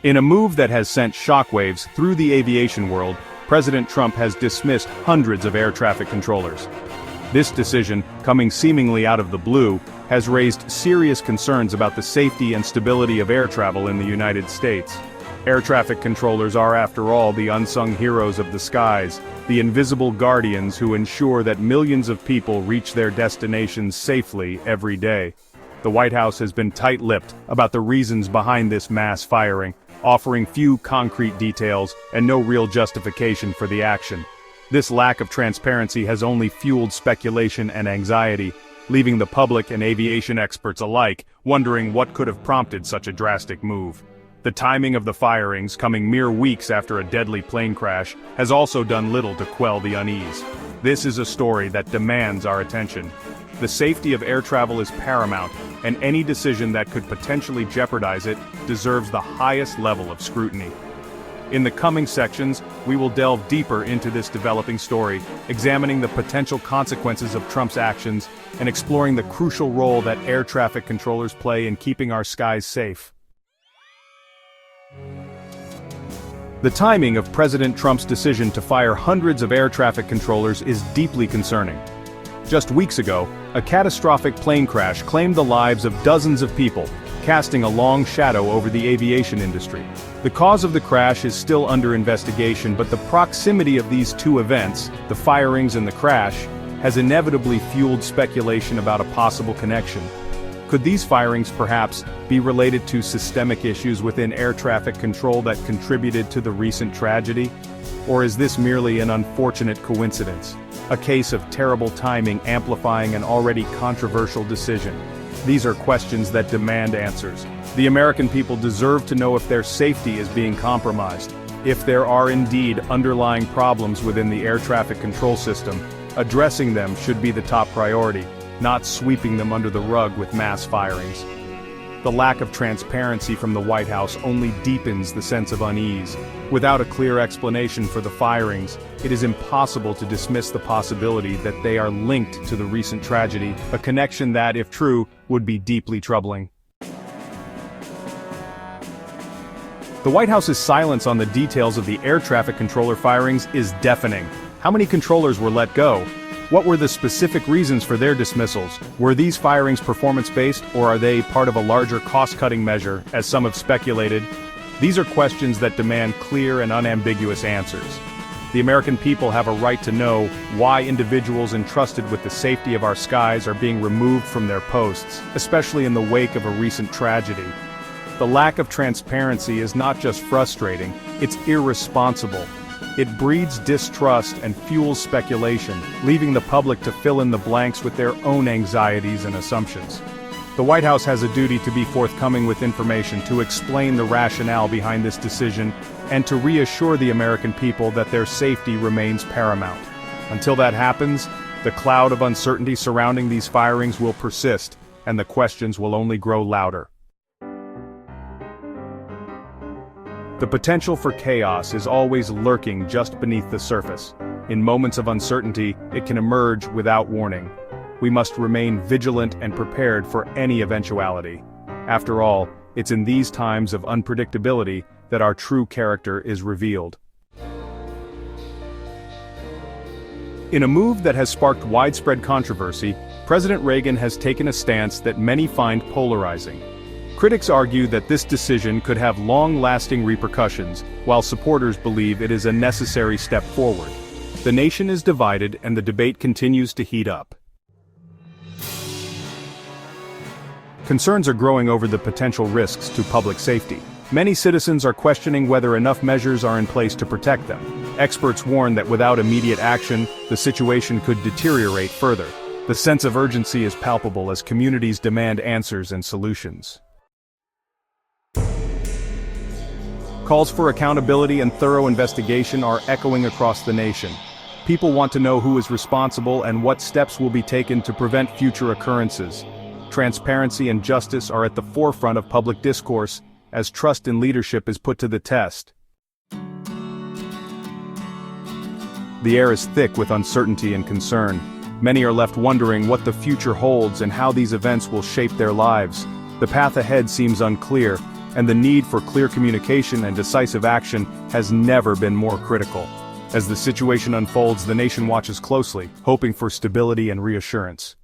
In a move that has sent shockwaves through the aviation world, President Trump has dismissed hundreds of air traffic controllers. This decision, coming seemingly out of the blue, has raised serious concerns about the safety and stability of air travel in the United States. Air traffic controllers are, after all, the unsung heroes of the skies, the invisible guardians who ensure that millions of people reach their destinations safely every day. The White House has been tight-lipped about the reasons behind this mass firing, offering few concrete details and no real justification for the action. This lack of transparency has only fueled speculation and anxiety, leaving the public and aviation experts alike wondering what could have prompted such a drastic move. The timing of the firings, coming mere weeks after a deadly plane crash, has also done little to quell the unease. This is a story that demands our attention. The safety of air travel is paramount, and any decision that could potentially jeopardize it deserves the highest level of scrutiny. In the coming sections, we will delve deeper into this developing story, examining the potential consequences of Trump's actions and exploring the crucial role that air traffic controllers play in keeping our skies safe. The timing of President Trump's decision to fire hundreds of air traffic controllers is deeply concerning. Just weeks ago, a catastrophic plane crash claimed the lives of dozens of people, casting a long shadow over the aviation industry. The cause of the crash is still under investigation, but the proximity of these two events, the firings and the crash, has inevitably fueled speculation about a possible connection. Could these firings perhaps be related to systemic issues within air traffic control that contributed to the recent tragedy? Or is this merely an unfortunate coincidence? A case of terrible timing amplifying an already controversial decision? These are questions that demand answers. The American people deserve to know if their safety is being compromised. If there are indeed underlying problems within the air traffic control system, addressing them should be the top priority, not sweeping them under the rug with mass firings. The lack of transparency from the White House only deepens the sense of unease. Without a clear explanation for the firings, it is impossible to dismiss the possibility that they are linked to the recent tragedy, a connection that, if true, would be deeply troubling. The White House's silence on the details of the air traffic controller firings is deafening. How many controllers were let go? What were the specific reasons for their dismissals? Were these firings performance-based, or are they part of a larger cost-cutting measure, as some have speculated? These are questions that demand clear and unambiguous answers. The American people have a right to know why individuals entrusted with the safety of our skies are being removed from their posts, especially in the wake of a recent tragedy. The lack of transparency is not just frustrating, it's irresponsible. It breeds distrust and fuels speculation, leaving the public to fill in the blanks with their own anxieties and assumptions. The White House has a duty to be forthcoming with information to explain the rationale behind this decision and to reassure the American people that their safety remains paramount. Until that happens, the cloud of uncertainty surrounding these firings will persist, and the questions will only grow louder. The potential for chaos is always lurking just beneath the surface. In moments of uncertainty, it can emerge without warning. We must remain vigilant and prepared for any eventuality. After all, it's in these times of unpredictability that our true character is revealed. In a move that has sparked widespread controversy, President Reagan has taken a stance that many find polarizing. Critics argue that this decision could have long-lasting repercussions, while supporters believe it is a necessary step forward. The nation is divided and the debate continues to heat up. Concerns are growing over the potential risks to public safety. Many citizens are questioning whether enough measures are in place to protect them. Experts warn that without immediate action, the situation could deteriorate further. The sense of urgency is palpable as communities demand answers and solutions. Calls for accountability and thorough investigation are echoing across the nation. People want to know who is responsible and what steps will be taken to prevent future occurrences. Transparency and justice are at the forefront of public discourse, as trust in leadership is put to the test. The air is thick with uncertainty and concern. Many are left wondering what the future holds and how these events will shape their lives. The path ahead seems unclear, and the need for clear communication and decisive action has never been more critical. As the situation unfolds, the nation watches closely, hoping for stability and reassurance.